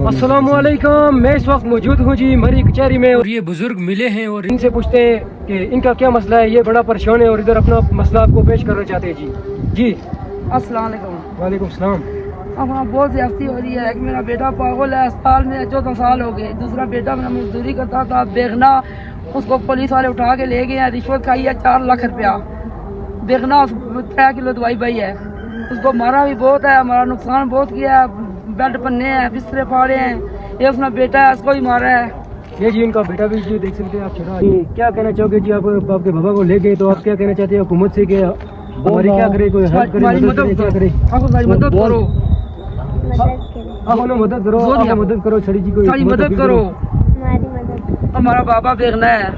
अस्सलामुअलैकुम। मैं इस वक्त मौजूद हूँ जी मरी कचहरी में और ये बुजुर्ग मिले हैं और इनसे पूछते हैं कि इनका क्या मसला है। ये बड़ा परेशान है और इधर अपना मसला आपको पेश करना चाहते हैं जी। अस्सलाम वालेकुम। वालेकुम सलाम। अब वहाँ बहुत ज्यादती हो रही है। एक मेरा बेटा पागल है, अस्पताल में 14 साल हो गए। दूसरा बेटा मेरा मजदूरी करता था बेगना, उसको पुलिस वाले उठा के ले गए हैं। रिश्वत खाई है 4 लाख रुपया। बेगना 3 किलो दवाई पाई है। उसको मारा भी बहुत है, हमारा नुकसान बहुत किया है। बेड पन्ने हैं, बिस्तरे फाड़े हैं। ये अपना बेटा है, उसको ही मारा है। ये जी इनका बेटा भी जी देख सकते हैं आप। क्या कहना चाहोगे जी? आप आपके बाबा को ले गए तो आप क्या कहना चाहते हैं हुकूमत से? क्या हमारी क्या करे, कोई हेल्प करे, क्या करे? मदद करो, मदद करो, मदद करो छड़ी जी को, सारी मदद करो। हमारा बाबा बेगना है,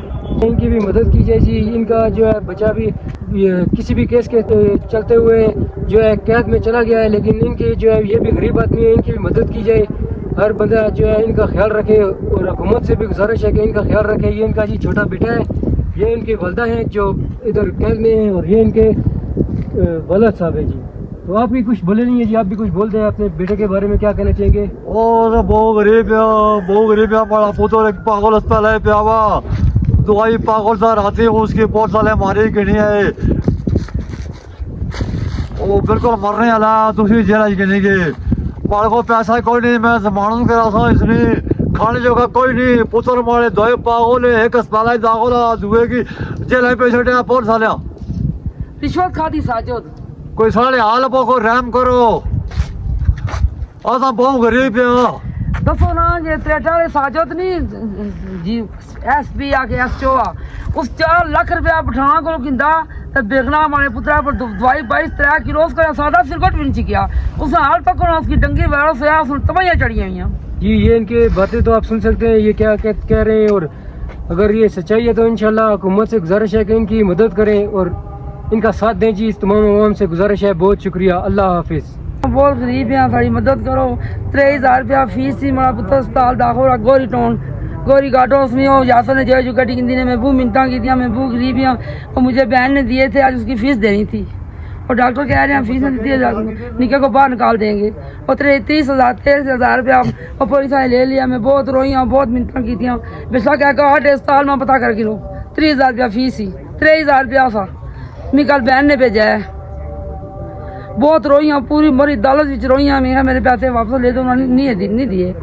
इनकी भी मदद की जाए जी। इनका जो है बच्चा भी किसी भी केस के चलते हुए जो है कैद में चला गया है, लेकिन इनकी जो है ये भी गरीब आदमी है, इनकी भी मदद की जाए। हर बंदा जो है इनका ख्याल रखे और हुकूमत से भी गुजारिश है कि इनका ख्याल रखे। ये इनका जी छोटा बेटा है, ये इनकी वालदा है जो इधर कैद में है और ये इनके वालिद साहब है जी। तो आप भी कुछ बोले नहीं है जी, आप भी कुछ बोल दें अपने बेटे के बारे में, क्या कहना चाहेंगे? और बहुत गरीब है बड़ा पुत्र एक पागल अस्पताल है प्यावा दवाई पागल सा आती है उसकी बहुत साले मारी गिनी है वो बिल्कुल मरने वाला दूसरी जेल गिनी के मारे को पैसा कोई नहीं। मैं जमानत करा था इसने खाने जोगा कोई नहीं। पुत्र मारे दवाई पागल है एक अस्पताल दाखिल दुए की जेल पे छड़े बहुत साले रिश्वत खाती साजद। कोई साले हाल को रहम करो, असा बहुत गरीब है। दसो ना जे त्रेटा साजत नहीं जी SP आके SO आ उस 4 लाख रुपया पठाना को किंदा ते बेगना हमारे पुत्रा पर दवाई 22-23 किलो उसका सादा सिरकट भी नहीं किया। उसने हाल तक उसकी डंगी वायरस है, उसने तबाहियां चढ़ी हुई हैं जी। ये इनके बातें तो आप सुन सकते हैं ये क्या कह रहे हैं, और अगर ये सच्चाई है तो इंशाल्लाह हुकूमत से गुजारिश है कि इनकी मदद करें और इनका साथ दें जी। इस तमाम अवाम से गुजारिश है। बहुत शुक्रिया, अल्लाह हाफिज। बहुत गरीब है, सारी मदद करो। 23,000 रुपया फीस थी। मेरा पुत्र अस्पताल दाखिल गोरी टाउन गोरी घाटो उसमें यासर ने जो गड्डी गिनती ने महबूब मिनता की थी। महबूब गरीब है और मुझे बहन ने दिए थे, आज उसकी फीस देनी थी और डॉक्टर कह रहे हैं फीस नहीं दी, निके को बाहर निकाल देंगे। और 30,000 रुपया और पुलिस वाले ले लिया। मैं बहुत रोई हूँ, बहुत मिनता की थी। बेशक क्या 8 अस्पताल में पता करके लो 30,000 रुपया फीस ही 23,000 रुपया सा मैं कल बहन ने भेजा है। बहुत रोई हूँ, पूरी मरी अदालत रोई हूँ। मेरे पैसे वापस ले दो, उन्होंने नहीं दिए।